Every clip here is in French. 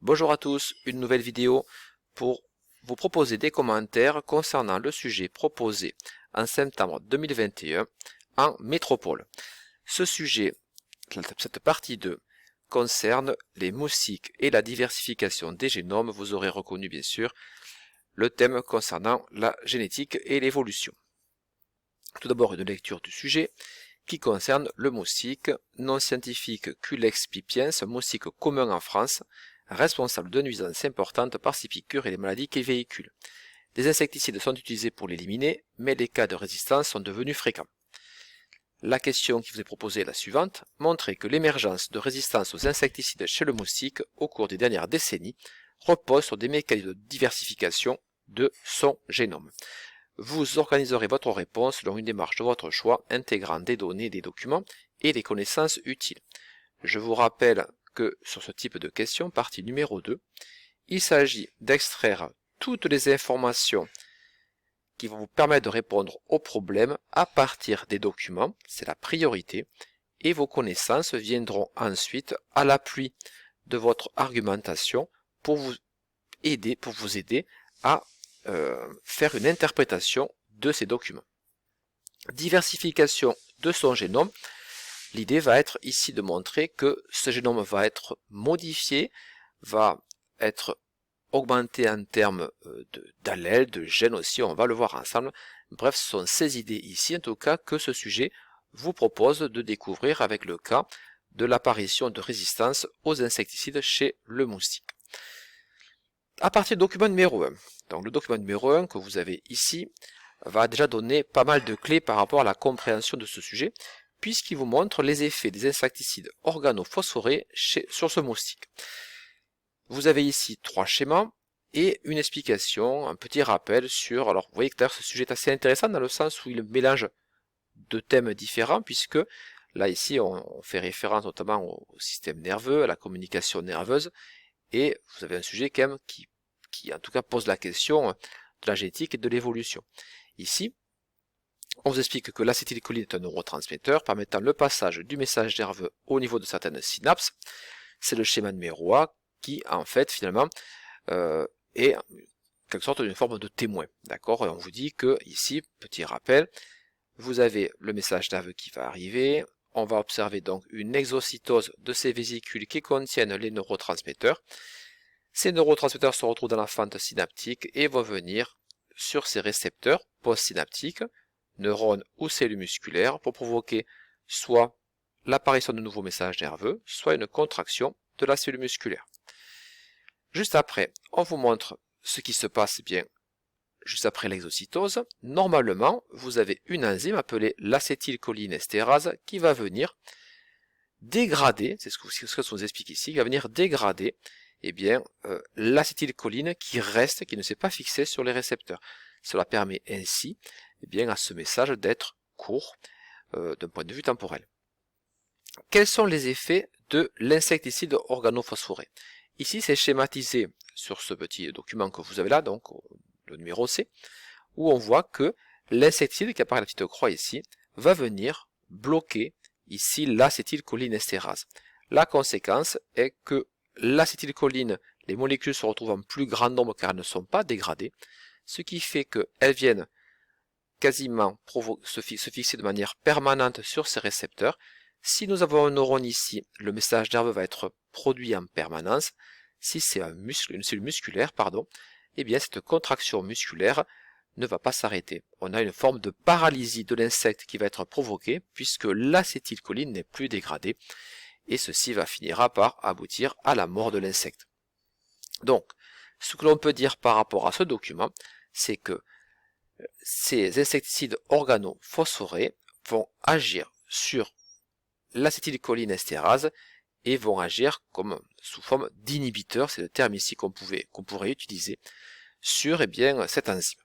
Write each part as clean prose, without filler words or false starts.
Bonjour à tous, une nouvelle vidéo pour vous proposer des commentaires concernant le sujet proposé en septembre 2021 en métropole. Ce sujet, cette partie 2, concerne les moustiques et la diversification des génomes. Vous aurez reconnu bien sûr le thème concernant la génétique et l'évolution. Tout d'abord une lecture du sujet qui concerne le moustique non scientifique Culex pipiens, moustique commun en France, responsable de nuisances importantes par ses piqûres et les maladies qu'il véhicule. Des insecticides sont utilisés pour l'éliminer, mais les cas de résistance sont devenus fréquents. La question qui vous est proposée est la suivante: montrer que l'émergence de résistance aux insecticides chez le moustique au cours des dernières décennies repose sur des mécanismes de diversification de son génome. Vous organiserez votre réponse selon une démarche de votre choix, intégrant des données, des documents et des connaissances utiles. Je vous rappelle que sur ce type de questions, partie numéro 2, il s'agit d'extraire toutes les informations qui vont vous permettre de répondre aux problèmes à partir des documents, c'est la priorité, et vos connaissances viendront ensuite à l'appui de votre argumentation pour vous aider à faire une interprétation de ces documents. Diversification de son génome. L'idée va être ici de montrer que ce génome va être modifié, va être augmenté en termes d'allèles, de gènes aussi, on va le voir ensemble. Bref, ce sont ces idées ici, en tout cas, que ce sujet vous propose de découvrir avec le cas de l'apparition de résistance aux insecticides chez le moustique. À partir du document numéro 1, donc le document numéro 1 que vous avez ici va déjà donner pas mal de clés par rapport à la compréhension de ce sujet, puisqu'il vous montre les effets des insecticides organophosphorés sur ce moustique. Vous avez ici 3 schémas et une explication, un petit rappel sur... Alors vous voyez que ce sujet est assez intéressant dans le sens où il mélange de thèmes différents, puisque là ici on fait référence notamment au système nerveux, à la communication nerveuse, et vous avez un sujet quand même qui en tout cas pose la question de la génétique et de l'évolution. Ici, on vous explique que l'acétylcholine est un neurotransmetteur permettant le passage du message nerveux au niveau de certaines synapses. C'est le schéma numéro A qui, en fait, finalement, est en quelque sorte une forme de témoin. D'accord ? Et on vous dit que, ici, petit rappel, vous avez le message nerveux qui va arriver. On va observer donc une exocytose de ces vésicules qui contiennent les neurotransmetteurs. Ces neurotransmetteurs se retrouvent dans la fente synaptique et vont venir sur ces récepteurs postsynaptiques, neurones ou cellules musculaires, pour provoquer soit l'apparition de nouveaux messages nerveux, soit une contraction de la cellule musculaire. Juste après, on vous montre ce qui se passe bien juste après l'exocytose. Normalement, vous avez une enzyme appelée l'acétylcholinestérase qui va venir dégrader, c'est ce que je vous explique ici, qui va venir dégrader l'acétylcholine qui reste, qui ne s'est pas fixée sur les récepteurs. Cela permet ainsi à ce message d'être court d'un point de vue temporel. Quels sont les effets de l'insecticide organophosphoré? Ici, c'est schématisé sur ce petit document que vous avez là, donc le numéro C, où on voit que l'insecticide, qui apparaît la petite croix ici, va venir bloquer ici l'acétylcholinestérase. La conséquence est que l'acétylcholine, les molécules se retrouvent en plus grand nombre car elles ne sont pas dégradées, ce qui fait qu'elles viennent quasiment se fixer de manière permanente sur ces récepteurs. Si nous avons un neurone ici, le message nerveux va être produit en permanence. Si c'est une cellule musculaire, cette contraction musculaire ne va pas s'arrêter. On a une forme de paralysie de l'insecte qui va être provoquée puisque l'acétylcholine n'est plus dégradée et ceci va finir par aboutir à la mort de l'insecte. Donc, ce que l'on peut dire par rapport à ce document, c'est que ces insecticides organophosphorés vont agir sur l'acétylcholinestérase et vont agir comme sous forme d'inhibiteurs, c'est le terme ici qu'on pourrait utiliser, sur cette enzyme.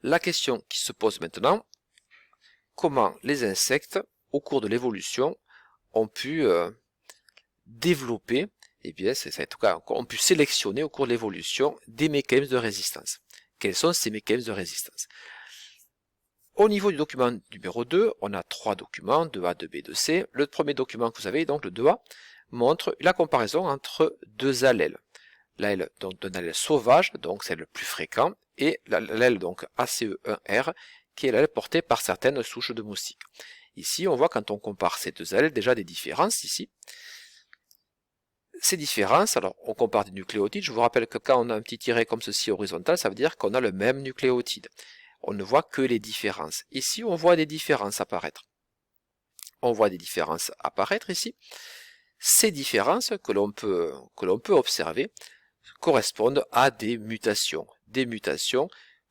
La question qui se pose maintenant, comment les insectes, au cours de l'évolution, ont pu développer, ont pu sélectionner au cours de l'évolution des mécanismes de résistance. Quels sont ces mécanismes de résistance? Au niveau du document numéro 2, on a 3 documents, 2A, 2B, 2C. Le premier document que vous avez, donc le 2A, montre la comparaison entre deux allèles. L'allèle d'un allèle sauvage, donc c'est le plus fréquent, et l'allèle donc ACE1R, qui est l'allèle porté par certaines souches de moustiques. Ici, on voit quand on compare ces deux allèles déjà des différences ici. Ces différences, alors on compare des nucléotides, je vous rappelle que quand on a un petit tiret comme ceci horizontal, ça veut dire qu'on a le même nucléotide. On ne voit que les différences. Ici, on voit des différences apparaître. On voit des différences apparaître ici. Ces différences que l'on peut observer correspondent à des mutations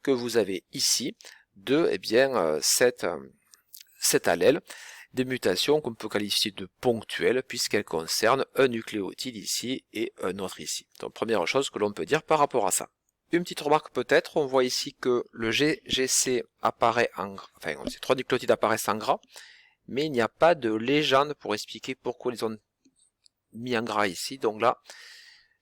que vous avez ici de cet allèle, des mutations qu'on peut qualifier de ponctuelles puisqu'elles concernent un nucléotide ici et un autre ici. Donc première chose que l'on peut dire par rapport à ça. Une petite remarque peut-être, on voit ici que le GGC apparaît en gras, enfin ces trois nucléotides apparaissent en gras, mais il n'y a pas de légende pour expliquer pourquoi ils ont mis en gras ici, donc là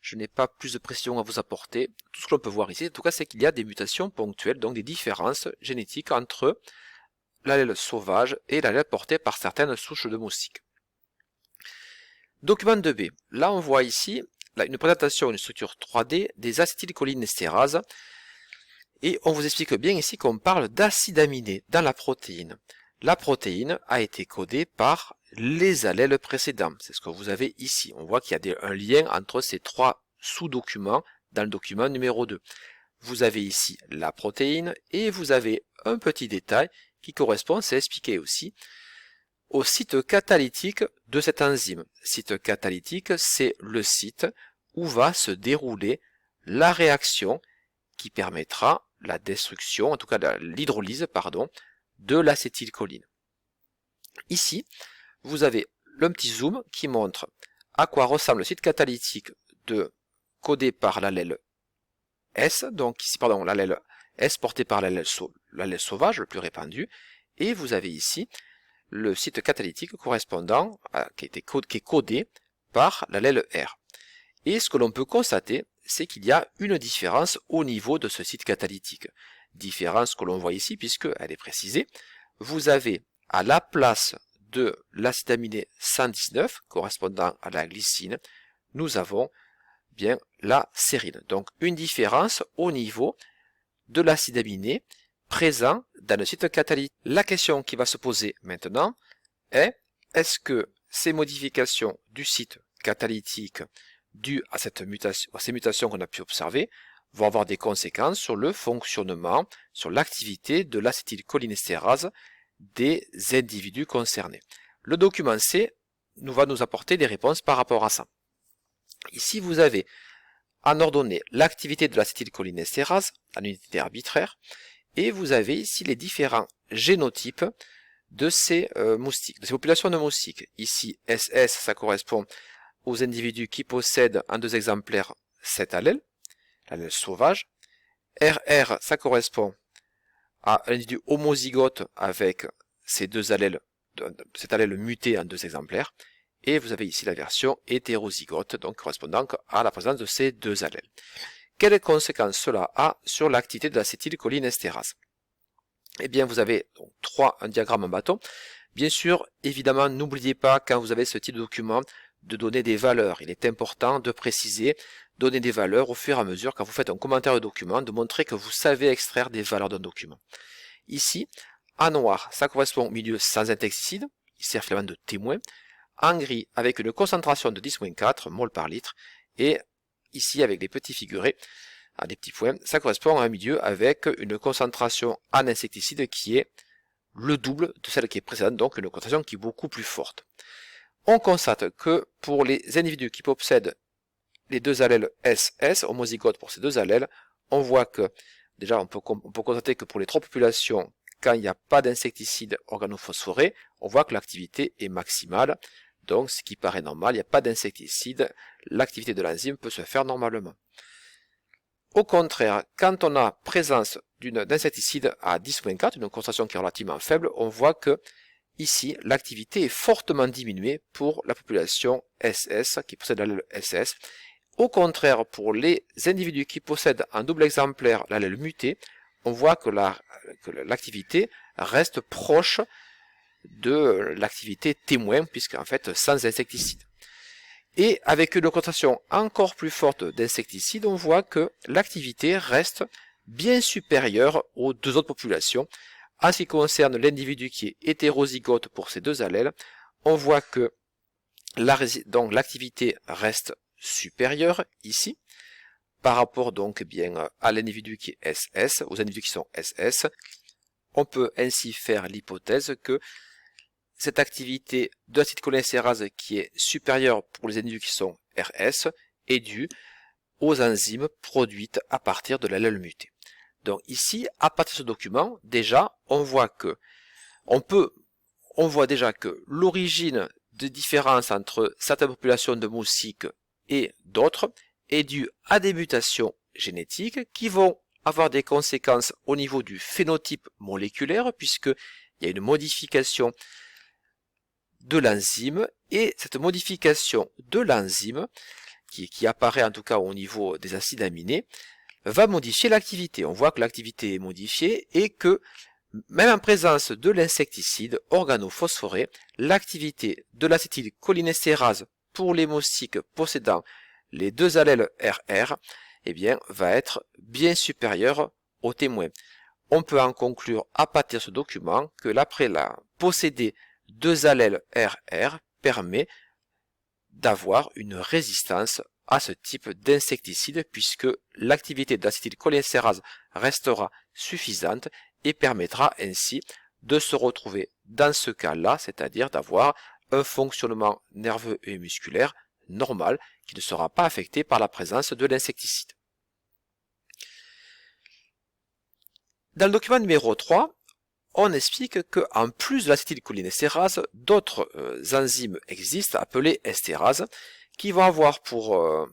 je n'ai pas plus de précision à vous apporter. Tout ce que l'on peut voir ici, en tout cas, c'est qu'il y a des mutations ponctuelles, donc des différences génétiques entre l'allèle sauvage et l'allèle porté par certaines souches de moustiques. Document 2b. Là, on voit ici une présentation, une structure 3D des acétylcholinésterases. Et on vous explique bien ici qu'on parle d'acides aminés dans la protéine. La protéine a été codée par les allèles précédents. C'est ce que vous avez ici. On voit qu'il y a un lien entre ces trois sous-documents dans le document numéro 2. Vous avez ici la protéine et vous avez un petit détail qui correspond, c'est expliqué aussi, au site catalytique de cette enzyme. Site catalytique, c'est le site où va se dérouler la réaction qui permettra la destruction, en tout cas l'hydrolyse, de l'acétylcholine. Ici, vous avez le petit zoom qui montre à quoi ressemble le site catalytique codé par l'allèle S, donc ici, l'allèle S porté par l'allèle sauvage, le plus répandu, et vous avez ici le site catalytique correspondant, qui est codé par l'allèle R. Et ce que l'on peut constater, c'est qu'il y a une différence au niveau de ce site catalytique. Différence que l'on voit ici, puisqu'elle est précisée. Vous avez à la place de l'acide aminé 119, correspondant à la glycine, nous avons bien la sérine. Donc une différence au niveau de l'acide aminé présent dans le site catalytique. La question qui va se poser maintenant est, est-ce que ces modifications du site catalytique dues à ces mutations qu'on a pu observer vont avoir des conséquences sur le fonctionnement, sur l'activité de l'acétylcholinestérase des individus concernés. Le document C va nous apporter des réponses par rapport à ça. Ici, vous avez en ordonnée l'activité de l'acétylcholinestérase en unité arbitraire, et vous avez ici les différents génotypes de ces moustiques, de ces populations de moustiques. Ici, SS, ça correspond aux individus qui possèdent en 2 exemplaires cet allèle, l'allèle sauvage. RR, ça correspond à un individu homozygote avec ces deux allèles, cet allèle muté en 2 exemplaires. Et vous avez ici la version hétérozygote, donc correspondant à la présence de ces 2 allèles. Quelles conséquences cela a sur l'activité de l'acétylcholinestérase? Eh bien, vous avez donc un diagramme en bâton. Bien sûr, évidemment, n'oubliez pas, quand vous avez ce type de document, de donner des valeurs. Il est important de préciser, donner des valeurs au fur et à mesure, quand vous faites un commentaire de document, de montrer que vous savez extraire des valeurs d'un document. Ici, en noir, ça correspond au milieu sans insecticide, il sert finalement de témoin. En gris, avec une concentration de 10-4 mol par litre, et ici, avec des petits figurés, des petits points, ça correspond à un milieu avec une concentration en insecticide qui est le double de celle qui est précédente, donc une concentration qui est beaucoup plus forte. On constate que pour les individus qui possèdent les 2 allèles SS, homozygotes pour ces 2 allèles, on voit que, déjà on peut constater que pour les 3 populations, quand il n'y a pas d'insecticide organophosphoré, on voit que l'activité est maximale, donc ce qui paraît normal, il n'y a pas d'insecticide, l'activité de l'enzyme peut se faire normalement. Au contraire, quand on a présence d'insecticide à 10-4, une concentration qui est relativement faible, on voit que ici, l'activité est fortement diminuée pour la population SS, qui possède l'allèle SS. Au contraire, pour les individus qui possèdent un double exemplaire l'allèle muté, on voit que l'activité reste proche de l'activité témoin, puisqu'en fait, sans insecticide. Et avec une concentration encore plus forte d'insecticides, on voit que l'activité reste bien supérieure aux deux autres populations. En ce qui concerne l'individu qui est hétérozygote pour ces deux allèles, on voit que l'activité reste supérieure ici, par rapport donc bien à l'individu qui est SS, aux individus qui sont SS. On peut ainsi faire l'hypothèse que cette activité de l'acétylcholinéstérase qui est supérieure pour les individus qui sont RS est due aux enzymes produites à partir de l'allèle muté. Donc ici, à partir de ce document, déjà, on voit déjà que l'origine de différence entre certaines populations de moustiques et d'autres est due à des mutations génétiques qui vont avoir des conséquences au niveau du phénotype moléculaire, puisqu'il y a une modification de l'enzyme, et cette modification de l'enzyme, qui apparaît en tout cas au niveau des acides aminés, va modifier l'activité. On voit que l'activité est modifiée et que, même en présence de l'insecticide organophosphoré, l'activité de l'acétylcholinestérase pour les moustiques possédant les deux allèles RR eh bien, va être bien supérieure au témoin. On peut en conclure à partir de ce document que posséder deux allèles RR permet d'avoir une résistance à ce type d'insecticide, puisque l'activité de l'acétylcholinestérase restera suffisante et permettra ainsi de se retrouver dans ce cas-là, c'est-à-dire d'avoir un fonctionnement nerveux et musculaire normal qui ne sera pas affecté par la présence de l'insecticide. Dans le document numéro 3, on explique qu'en plus de l'acétylcholinestérase, d'autres enzymes existent appelées estérases qui vont avoir pour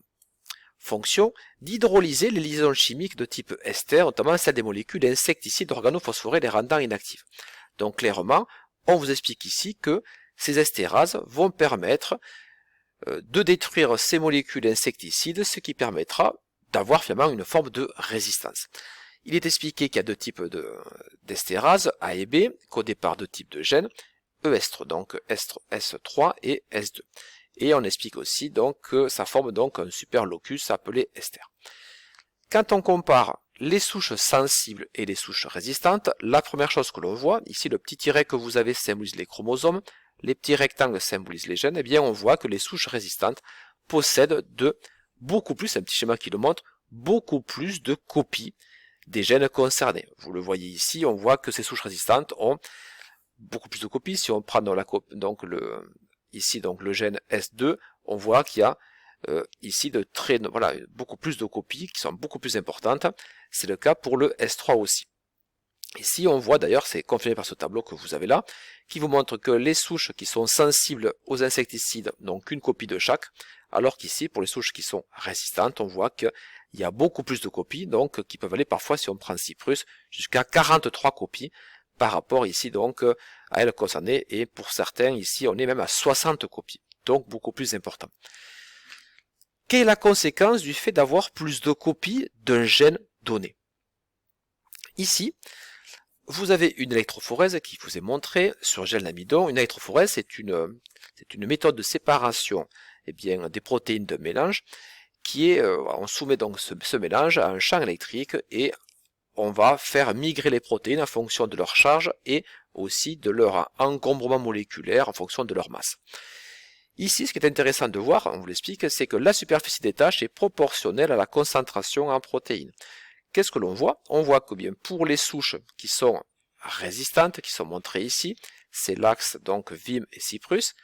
fonction d'hydrolyser les liaisons chimiques de type ester, notamment celles des molécules insecticides organophosphorées les rendant inactives. Donc clairement, on vous explique ici que ces estérases vont permettre de détruire ces molécules insecticides, ce qui permettra d'avoir finalement une forme de résistance. Il est expliqué qu'il y a deux types d'estérases, A et B, codés par deux types de gènes, ES3, donc S3 et S2. Et on explique aussi donc que ça forme donc un super locus appelé ester. Quand on compare les souches sensibles et les souches résistantes, la première chose que l'on voit, ici le petit tiret que vous avez symbolise les chromosomes, les petits rectangles symbolisent les gènes, et bien on voit que les souches résistantes possèdent beaucoup plus, un petit schéma qui le montre, beaucoup plus de copies des gènes concernés. Vous le voyez ici, on voit que ces souches résistantes ont beaucoup plus de copies. Si on prend ici le gène S2, on voit qu'il y a ici beaucoup plus de copies qui sont beaucoup plus importantes. C'est le cas pour le S3 aussi. Ici, on voit d'ailleurs, c'est confirmé par ce tableau que vous avez là, qui vous montre que les souches qui sont sensibles aux insecticides n'ont qu'une copie de chaque, alors qu'ici, pour les souches qui sont résistantes, on voit qu'il y a beaucoup plus de copies, donc qui peuvent aller parfois, si on prend Cyprus, jusqu'à 43 copies par rapport ici donc à elles concernées, et pour certains ici, on est même à 60 copies, donc beaucoup plus important. Quelle est la conséquence du fait d'avoir plus de copies d'un gène donné? Ici, vous avez une électrophorèse qui vous est montrée sur gel d'amidon. Une électrophorèse, c'est une méthode de séparation des protéines de mélange on soumet donc ce mélange à un champ électrique et on va faire migrer les protéines en fonction de leur charge et aussi de leur encombrement moléculaire en fonction de leur masse. Ici, ce qui est intéressant de voir, on vous l'explique, c'est que la superficie des tâches est proportionnelle à la concentration en protéines. Qu'est-ce que l'on voit? On voit que bien pour les souches qui sont résistantes, qui sont montrées ici, c'est l'axe donc Vim et Cyprus,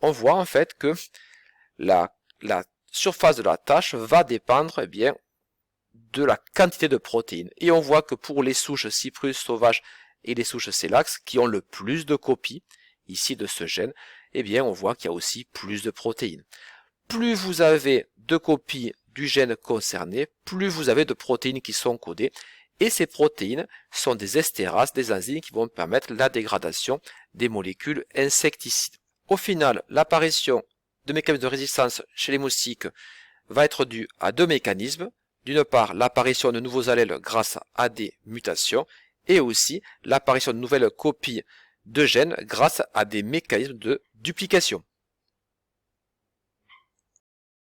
on voit en fait que la surface de la tâche va dépendre de la quantité de protéines. Et on voit que pour les souches Cyprus sauvages et les souches Celax qui ont le plus de copies ici de ce gène, on voit qu'il y a aussi plus de protéines. Plus vous avez de copies du gène concerné, plus vous avez de protéines qui sont codées, et ces protéines sont des estérases, des enzymes qui vont permettre la dégradation des molécules insecticides. Au final, l'apparition de mécanismes de résistance chez les moustiques va être due à deux mécanismes. D'une part, l'apparition de nouveaux allèles grâce à des mutations, et aussi l'apparition de nouvelles copies de gènes grâce à des mécanismes de duplication.